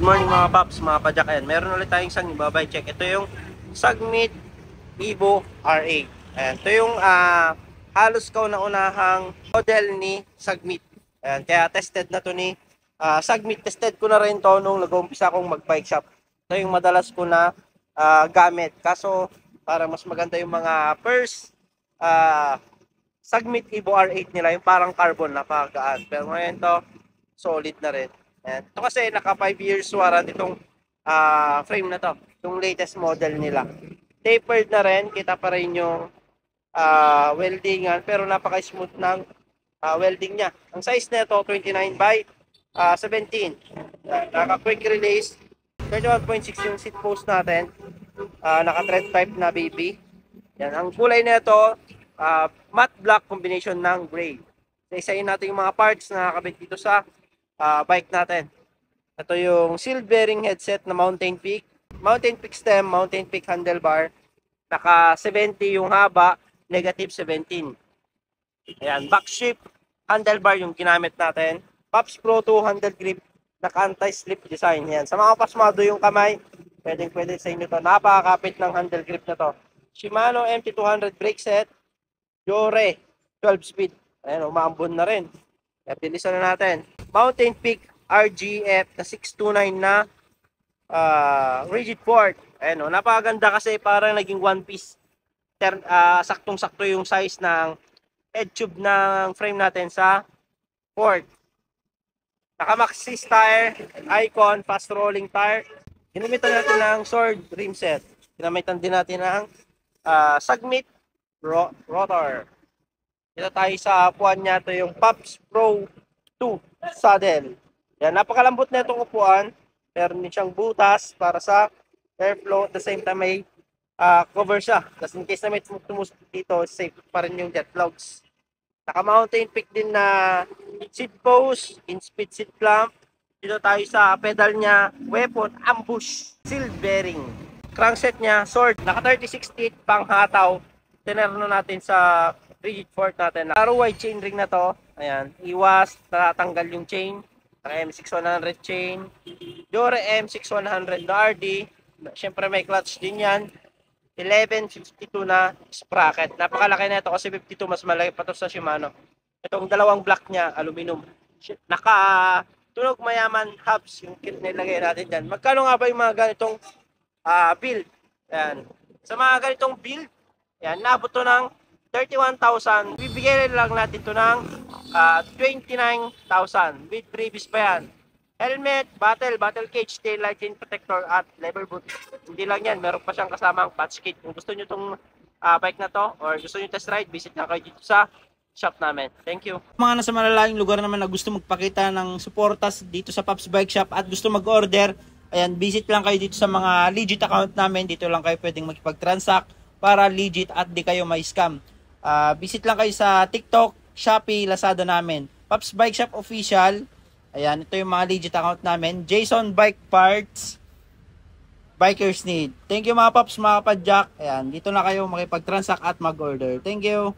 Good morning mga paps, mga padyak. Ayan, meron ulit tayong isang ibabay check. Ito yung Sagmit Evo R8. Ayan, ito yung halos kauna-unahang model ni Sagmit. Ayan, kaya tested na to ni Sagmit. Tested ko na rin to nung nag-uumpisa akong mag-bike shop. Ito yung madalas ko na gamit. Kaso para mas maganda yung mga first Sagmit Evo R8 nila, yung parang carbon na pagaan. Pero ngayon to, solid na rin. And ito kasi naka 5 years warranty itong frame na to, itong latest model nila. Tapered na rin, kita pa rin yung weldingan, pero napaka-smooth ng welding niya. Ang size nito 29 by 17. Naka quick release, 31.6 yung seat post natin. Naka thread type na baby. Yan, ang kulay nito matte black combination ng gray. Isa-isahin natin yung mga parts na nakakabit dito sa bike natin. Ito yung seal bearing headset na Mountain Peak stem, Mountain Peak handlebar. Naka 70 yung haba, negative 17. Ayan, back shift handlebar yung ginamit natin. Pops Pro 2 handle grip, naka anti-slip design. Yan, sa mga pasmado yung kamay, pwede sa inyo to. Napakakapit ng handle grip na to. Shimano MT200 brake set, Jore 12 speed. Ayan, umaambon na rin. Kaya bilisan na natin. Mountain Peak RGF na 629 na rigid port. Ayan o, napakaganda kasi parang naging one piece. Saktong-sakto yung size ng head tube ng frame natin sa port. Naka-Maxxis tire, Icon, fast rolling tire. Ginamitan natin ng sword rim set. Ginamitan din natin ng Sagmit rotor. Dito tayo sa upuan niya, ito yung Pops Pro 2 saddle. Yan, napakalambot na itong upuan. Meron din siyang butas para sa airflow. At the same time may cover siya. Kasi in case na may tumusok dito, safe pa rin yung jet clouds. Naka-Mountain Peak din na seat post, in-speed seat clamp. Dito tayo sa pedal niya, weapon, ambush, seal bearing. Crankset niya, sword. Naka 36 teeth, pang hataw. Tinerno natin sa rigid port natin. ROY chain ring na to. Ayan, iwas, tatanggal yung chain. M6100 chain. Jore M6100 na RD. Siyempre may clutch din yan. 1152 na sprocket. Napakalaki na ito kasi 52 mas malaki pa to sa Shimano. Itong dalawang block niya, aluminum. Naka tunog mayaman hubs yung kit nilagay natin dyan. Magkano nga ba yung mga ganitong build? Ayan. Sa mga ganitong build, ayan, nabot to ng 31,000. Bibigyan lang natin to ng 29,000 with previous pa yan. Helmet, battle cage, tail light, chain protector at leather boot. Hindi lang yan, meron pa siyang kasamang patch kit. Kung gusto nyo itong bike na to or gusto nyo test ride, visit na kayo dito sa shop namin. Thank you. Mga nasa malalayong lugar naman na gusto magpakita ng suportas dito sa Pops Bike Shop at gusto mag-order, ayan, visit lang kayo dito sa mga legit account namin. Dito lang kayo pwedeng makipag-transact para legit at di kayo may scam. Visit lang kayo sa TikTok, Shopee, Lazada namin. Pops Bike Shop Official. Ayan, ito yung mga legit account namin. Jason Bike Parts. Bikers Need. Thank you mga Pops, mga padyak. Ayan, dito na kayo makipag-transact at mag-order. Thank you.